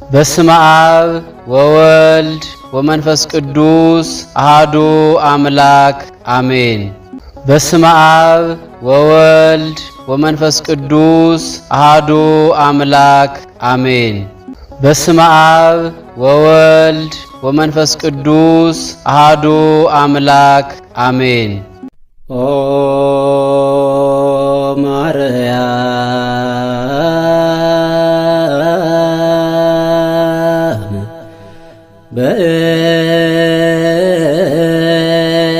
በስመ አብ ወወልድ ወመንፈስ ቅዱስ አሐዱ አምላክ አሜን። በስመ አብ ወወልድ ወመንፈስ ቅዱስ አሐዱ አምላክ አሜን። በስመ አብ ወወልድ ወመንፈስ ቅዱስ አሐዱ አምላክ አሜን። ኦ ማርያም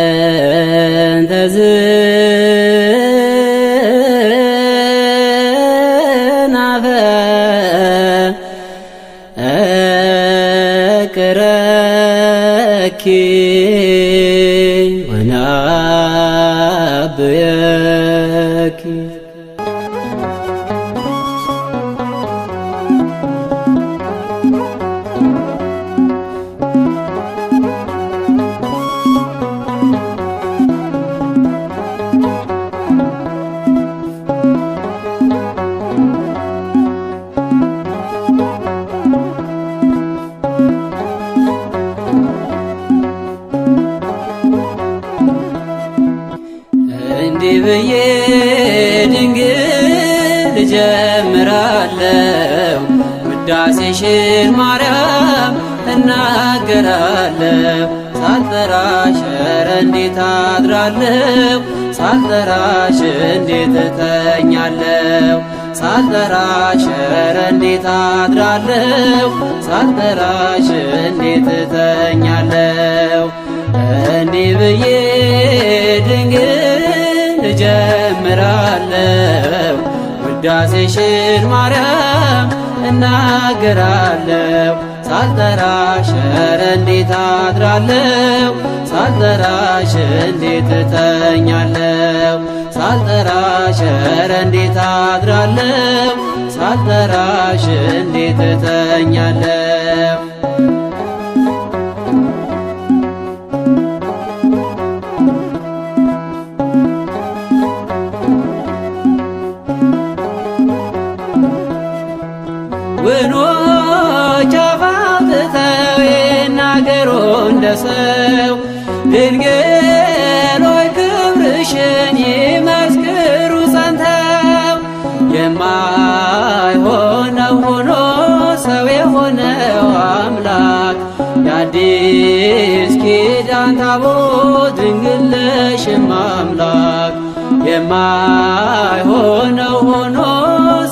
በእንተ ዝናፈ እቅረኪ ወናብየኪ እንዲህ ብዬ ድንግል እጀምራለሁ ውዳሴሽን ማርያም እናገራለሁ። ሳልጠራሽ ኧረ እንዴት አድራለሁ፣ ሳልጠራሽ እንዴት እተኛለሁ። ሳልጠራሽ ኧረ እንዴት አድራለሁ፣ ሳልጠራሽ እንዴት እተኛለሁ። እንዲህ ብዬ ድንግል እጀምራለሁ ውዳሴሽን ማርያም እናገራለሁ። ሳልጠራሽ ኧረ እንዴት አድራለሁ፣ ሳልጠራሽ እንዴት እተኛለሁ። ሳልጠራሽ ኧረ እንዴት አድራለሁ፣ ሳልጠራሽ እንዴት እተኛለሁ። ውኖች አፍ አውጥተው ይናገሩ እንደ ሰው፣ ድንግል ሆይ ክብርሽን ይመስክሩ ጸንተው። የማይሆነው ሆኖ ሰው የሆነው አምላክ የአዲስ ኪዳን ታቦት ድንግል ነሽም አምላክ። የማይሆነው ሆኖ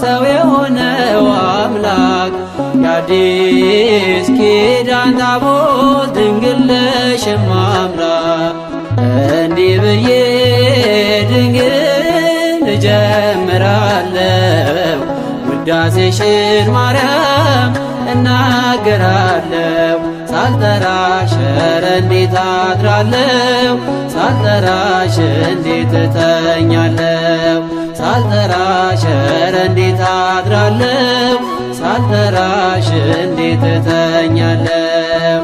ሰው የሆነው አምላክ የአዲስ ኪዳን ታቦት ድንግል ነሽም አምላክ። እንዲህ ብዬ ድንግል እጀምራለሁ ውዳሴሽን ማርያም እናገራለሁ። ሳልጠራሽ ኧረ እንዴት አድራለሁ፣ ሳልጠራሽ እንዴት እተኛለሁ። ሳልጠራሽ ኧረ እንዴት አድራለሁ፣ ሳልጠራሽ እንዴት እተኛለሁ።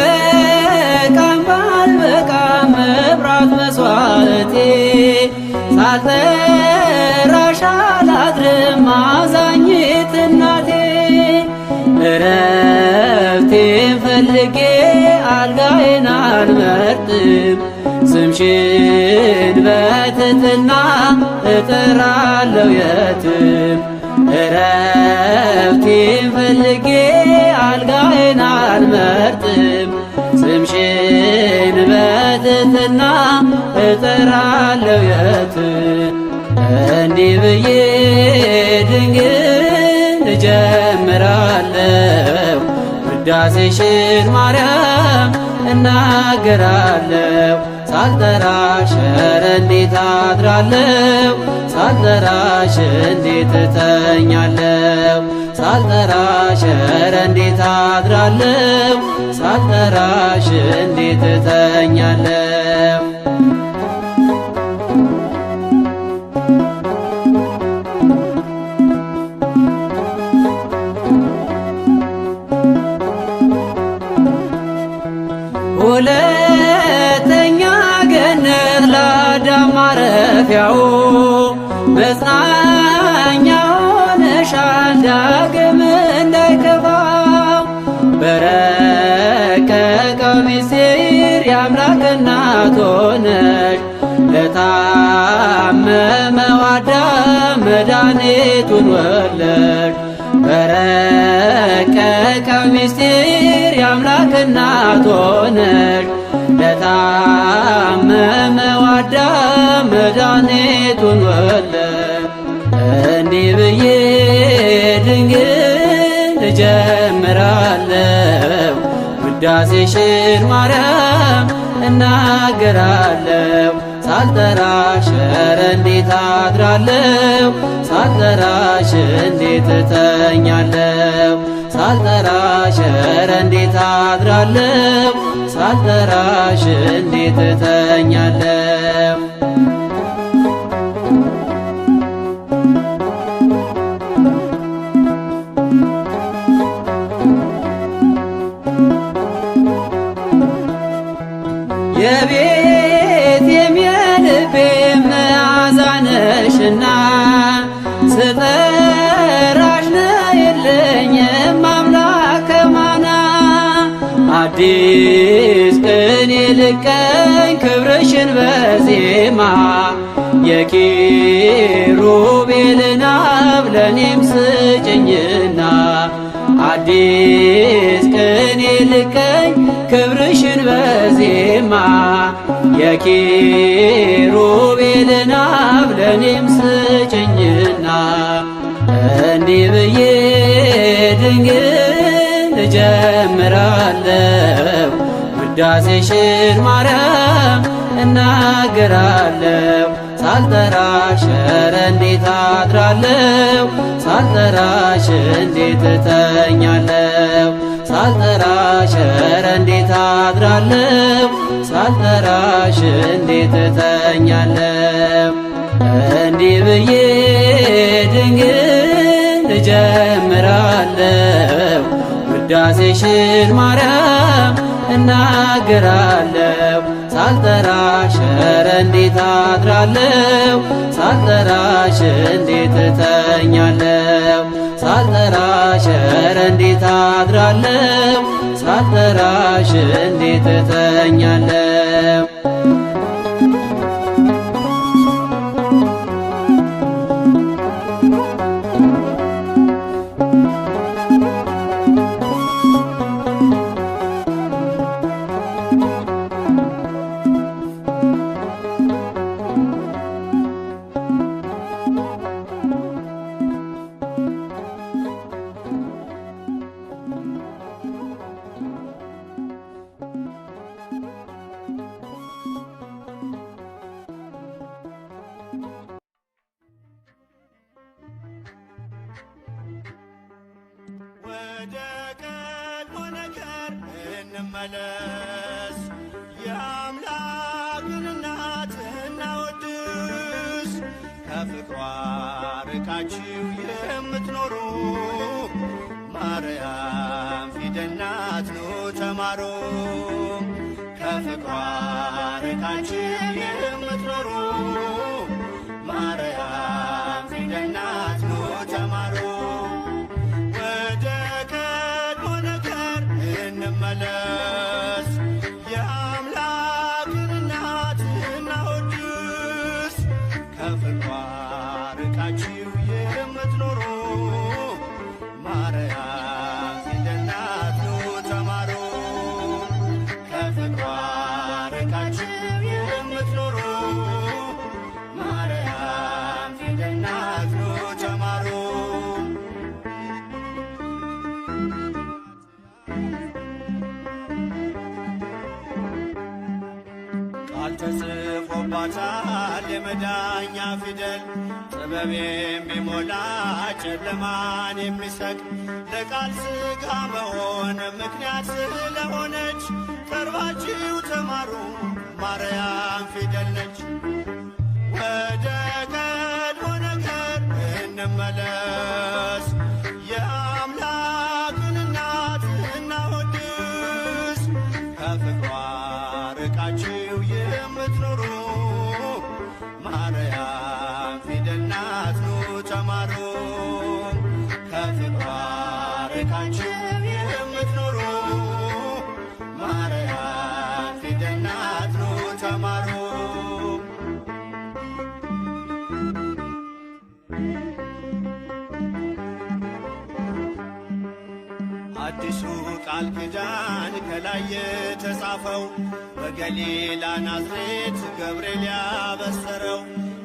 ብበቃም ባልበቃም መብራት መስዋዕቴ ሳልጠራሽ አላድርም አዛኝት እናቴ። እረፍቴን ፈልጌ አልጋዬን አልመርጥም፣ ስምሽን በትሕትና እጠራለሁ የትም። እረፍቴን ፈልጌ አልጋዬን አልመርጥም፣ ስምሽን በትሕትና እጠራለሁ የትም። እንዲህ ብዬ ድንግል እጀምራለሁ ውዳሴሽን ማርያም እናገራለሁ። ሳልጠራሽ ኧረ እንዴት አድራለሁ፣ ሳልጠራሽ እንዴት እተኛለሁ። ሳልጠራሽ ኧረ እንዴት አድራለሁ፣ ሳልጠራሽ እንዴት እተኛለሁ። ሁለተኛ ገነት ለአዳም ማረፊያው መጽናኛ ሆነሻል ዳግም እንዳይከፋው። በረቀቀው ምስጢር የአምላክ እናት ሆነሽ ለታመመው አዳም መድኃኒቱን ወለድሽ። በረቀቀው ምስጢር የአምላክ እናት ሆነሽ ለታመመው አዳም መድኃኒቱን ወለድሽ። እንዲህ ብዬ ድንግል እጀምራለሁ ውዳሴሽን ማርያም እናገራለሁ። ሳልጠራሽ ኧረ እንዴት አድራለሁ ሳልጠራሽ እንዴት እተኛለሁ። ሳልጠራሽ ኧረ እንዴት አድራለሁ ሳልጠራሽ እንዴት እተኛለሁ። የቤቴም የልቤም መዓዛ ነሽና ስጠራሽ ነይልኝም አምላከ ማና። አዲስ ቅኔ ልቀኝ ክብርሽን በዜማ የኪሩቤልን አብ ለኔም ስጭኝና። አዲስ ቅኔ ልቀኝ ክብርሽን በዜማ የኪሩቤልን አብ ለኔም ስጭኝና። እንዲህ ብዬ ድንግል እጀምራለሁ ውዳሴሽን ማርያም እናገራለሁ። ሳልጠራሽ ኧረ እንዴት አድራለሁ ሳልጠራሽ እንዴት እተኛለሁ። ሳልጠራሽ ኧረ እንዴት አድራለሁ ሳልጠራሽ እንዴት እተኛለሁ። እንዲህ ብዬ ድንግል እጀምራለሁ ውዳሴሽን ማርያም እናገራለሁ። ሳልጠራሽ ኧረ እንዴት አድራለሁ ሳልጠራሽ እንዴት እተኛለሁ። ሳልጠራሽ ኧረ እንዴት አድራለሁ ሳልጠራሽ እንዴት እተኛለሁ። ወደ ቀድሞ ነገር እንመለስ፣ የአምላክን እናት እናወድስ። ከፍቅሯ ርቃችሁ የምትኖሩ ማርያም ፊደል ናት ኑ ተማሩ። ከፍቅሯ ርቃችሁ የምትኖሩ ማርያም ፊደል ናት ኑ ተማሩ። እንመለስ የአምላክን እናት እናወድስ። ከፍቅሯ ርቃችሁ የምትኖሩ ማርያም ፊደል ናት ኑ ተማሩ። ከፍቅሯ ርቃችሁ የምትኖሩ ማርያም ፊደል ናት ኑ ተማሩ። ቃል ተጽፎባታል የመዳኛ ፊደል፣ ጥበብ የሚሞላ ጨለማን የሚሰቅ ለቃል ሥጋ መሆን ምክንያት ስለሆነች ቀርባችሁ ተማሩ ማርያም ፊደል ነች። ወደ ቀድሞ ነገር እንመለስ፣ የአምላክን እናት እናወድስ። ከፍቅሯ የምትኖሩ ማርያም ፊደል ናት ኑ ተማሩ። ከፍቅሯ ርቃችሁ የምትኖሩ ማርያም ፊደል ናት ኑ ተማሩ። አዲሱ ቃል ኪዳን ከላይ የተጻፈው በገሊላ ናዝሬት ገብርኤል ያበሰረው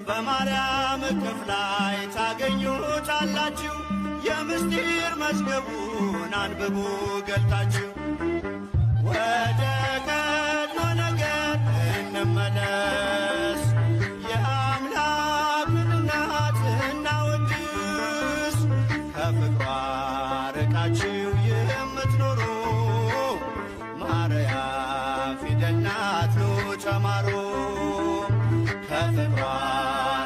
በማርያም እቅፍ ላይ ታገኙታላችሁ። የምስጢር መዝገቡን አንብቡ ገልጣችሁ። ወደ ቀድሞ ነገር እንመለስ፣ የአምላክን እናት እናወድስ። ከፍቅሯ ርቃችሁ የምትኖሩ ማርያም ፊደል ናት ኑ ተማሩ። ከፍቅሯ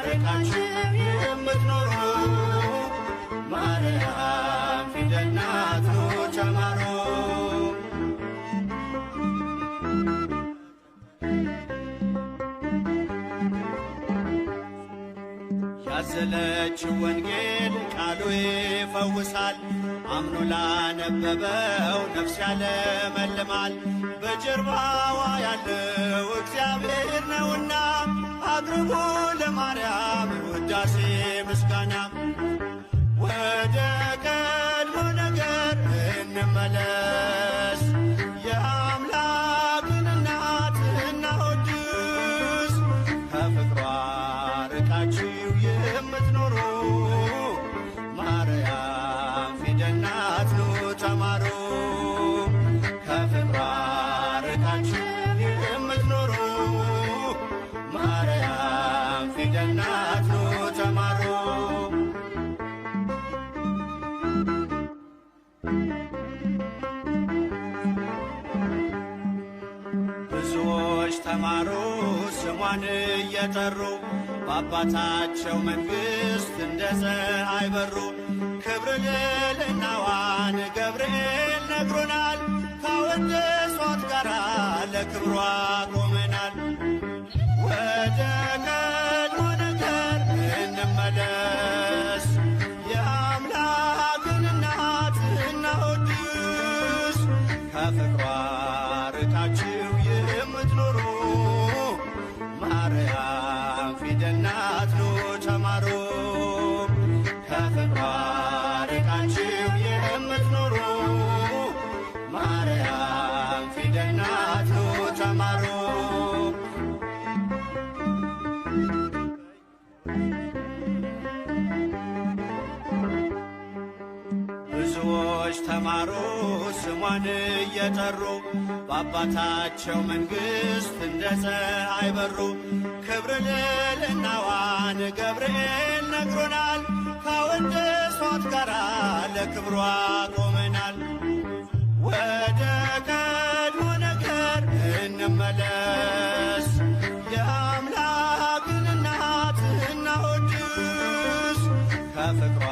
ርቃችሁ የምትኖሩ ማርያም ፊደል ናት ኑ ተማሩ። ያዘለችው ወንጌል ቃሉ ይፈውሳል፣ አምኖ ላነበበው ነፍስ ያለመልማል። በጀርባዋ ያለው እግዚአብሔር ነውና አቅርቡ ለማርያም ውዳሴ ምስጋና። ወደ ቀድሞ ነገር እንመለስ፣ የአምላክን እናት እናወድስ። ከፍቅሯ ርቃችሁ የምትኖሩ ማርያም ፊደል ናት ኑ ተማሩ። ከፍቅሯ ርቃችሁ የምትኖሩ ማርያም ፊደል ናት ኑ ተማሩ። ብዙዎች ተማሩ ስሟን እየጠሩ በአባታቸው መንግሥት እንደ ፀሐይ በሩ። ክብር ልዕልናዋን ገብርኤል ነግሮናል፣ ካወደሷት ጋራ ለክብሯ ቆመናል። ወደ ቀድሞ ነገር እንመለስ፣ የአምላክን እናት እናወድስ። ከፍቅሯ ርቃችሁ የምትኖሩ ማርያም ፊደል ናት ኑ ተማሩ። ከፍቅሯ ርቃችሁ የምትኖሩ ማርያም ፊደል ናት ኑ ተማሩ። ብዙዎች ተማሩ ስሟን እየጠሩ በአባታቸው መንግሥት እንደ ፀሐይ በሩ። ክብር ልዕልናዋን ገብርኤል ነግሮናል፣ ካወደሷት ጋራ ለክብሯ ቆመናል። ወደ ቀድሞ ነገር እንመለስ፣ የአምላክን እናት እናወድስ። ከፍቅሯ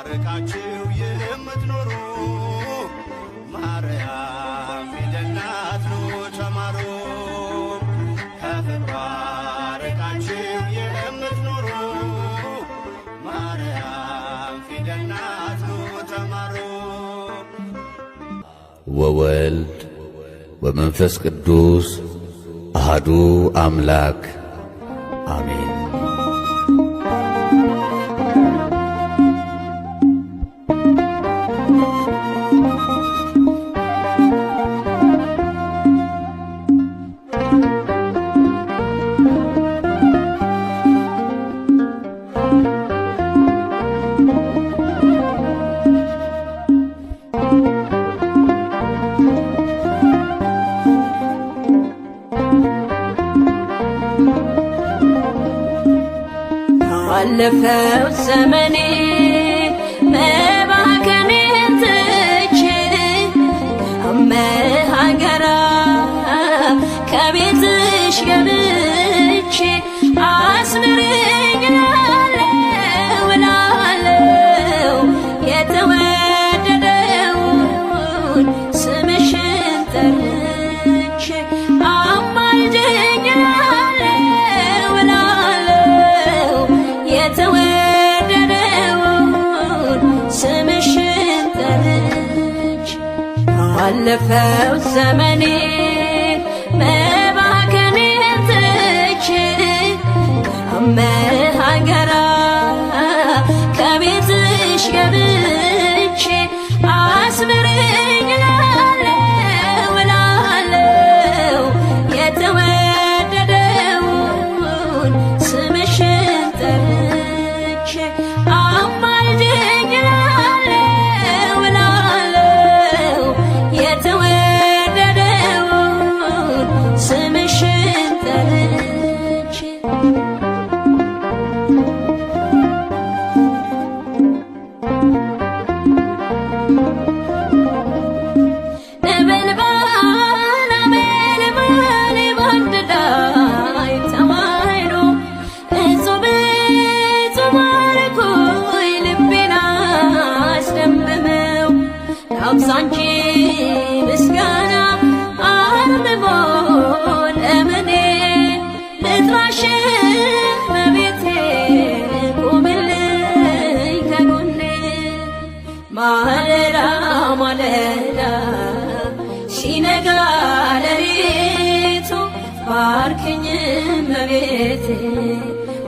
ርቃችሁ የምትኖሩ ማርያም ፊደል ናት ኑ ተማሩ። ከፍቅሯ ርቃችሁ የምትኖሩ ማርያም ፊደል ናት ኑ ተማሩ። ወወልድ ወመንፈስ ቅዱስ አሐዱ አምላክ አሜን። ባለፈው ዘመኔ መባከኔን ትቼ ከመሃገራ ከቤትሽ ገብቼ አስምረኝ እላለሁ የተወደደውን ስምሽን ጠርቼ አማልደኝ አለፈው ዘመኔ መባከኔን ትቼ ከመሃገራ ከቤትሽ ገብቼ አስምረኝ እላለሁ እላለሁ የተወደደውን ስምሽን ጠርቼ አማልጅኝ እላለሁ እላለሁ የተወደደውን ስምሽን ጠርቼ ሳንቺ ምስጋና አርምሞ ለምኔ ልጥራሽ በቤቴ ቁምልኝ ከጎኔ ማለዳ ማለዳ ሲነጋ ሌሊቱ ባርክኝ በቤቴ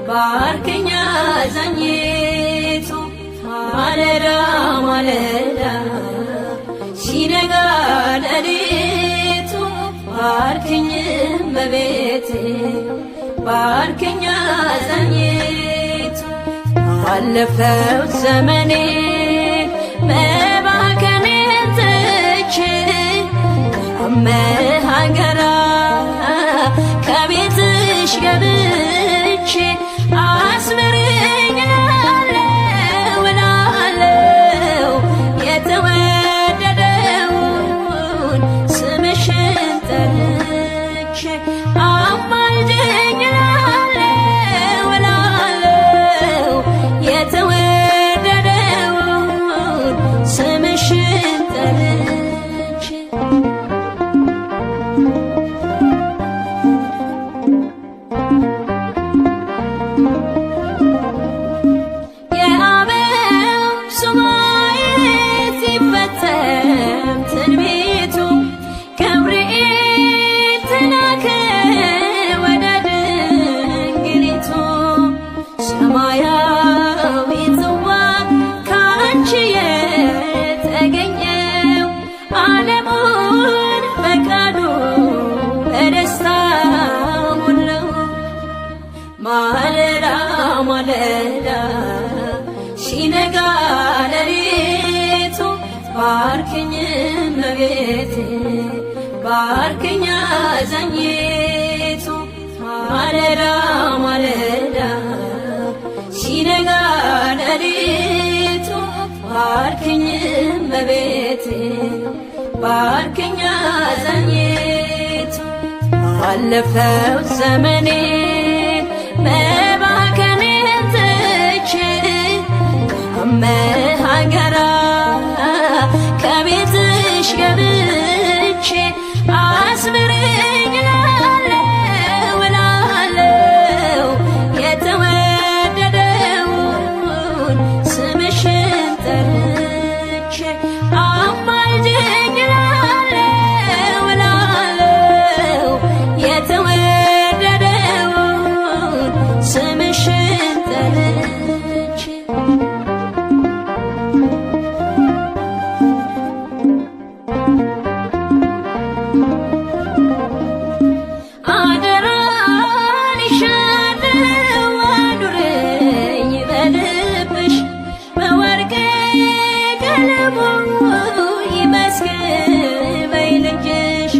ባርክኝ አዛኝቱ ማለዳ ማለዳ ሲነጋ ሌሊቱ ባርክኝ በቤቴ ባርክኝ አዛኝቱ አለፈው ዘመኔ መባከኔን ትቼ ከመሃገራ ከቤትሽ ገብቼ አስምረኝ እላለሁ እላለሁ የተወደደውን ስምሽን ጠርቼ አማልጅኝ እላለሁ እላለሁ የተወደደውን ስምሽን ጠርቼ የአበው ሱባኤ ሲፈጸም ትንቢቱ ገብርኤል ተላከ ወደ ድንግሊቱ ሰማያዊ ጽዋ ካንቺ የተገኘው ዓለሙን በቃሉ በደስታ ሞላው ማለዳ ማለዳ ሲነጋ ሌሊቱ ባርክኝ እመቤቴ ባርክኝ አዛኝቱ ማለዳ ማለዳ ሲነጋ ሌሊቱ ባርክኝ እመቤቴ ባርክኝ አዛኝቱ አለፈው ዘመኔ መባከኔን ትቼ ከመሃገራ ከቤትሽ ገብቼ አስምረኝ እላለሁ እላለሁ የተወደደውን ስምሽን ጠርቼ አማልጅኝ እላለሁ እላለሁ የተወደደውን ስምሽን ጠርቼ አደራን ይሻለው አኑረኝ በልብሽ በወርቅ ቀለሙ ይመስክር በይ ልጅሽ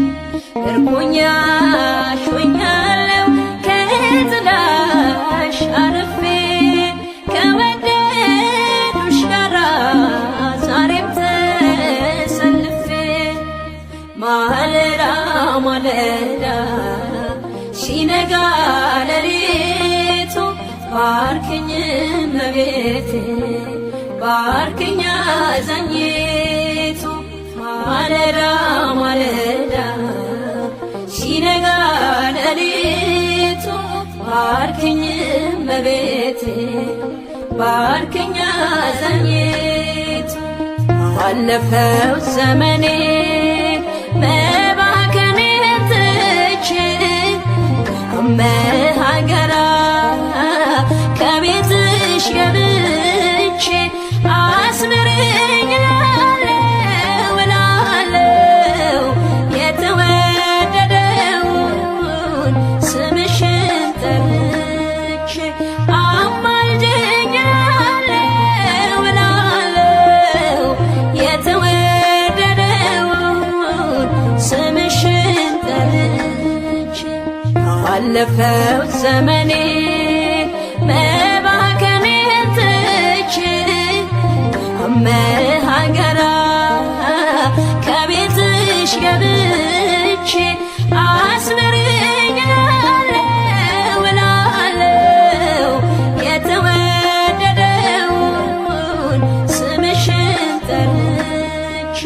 እርኩኛሽ ሆኛለሁ ከጥላሽ አርፌ ከወደዱሽ ጋራ ዛሬም ተሰልፌ ማለዳ ማለዳ ሲነጋ ሌሊቱ ባርክኝ እመቤቴ ባርክኝ አዛኝቱ ማለዳ ማለዳ ሲነጋ ሌሊቱ ባርክኝ እመቤቴ ባርክኝ አዛኝቱ አለፈው ዘመኔ ባለፈው ዘመኔ መባከኔን ትቼ አመሃገራ ከቤትሽ ገብቼ አስምሪኝ እላለሁ የተወደደውን ስምሽን ጠርቼ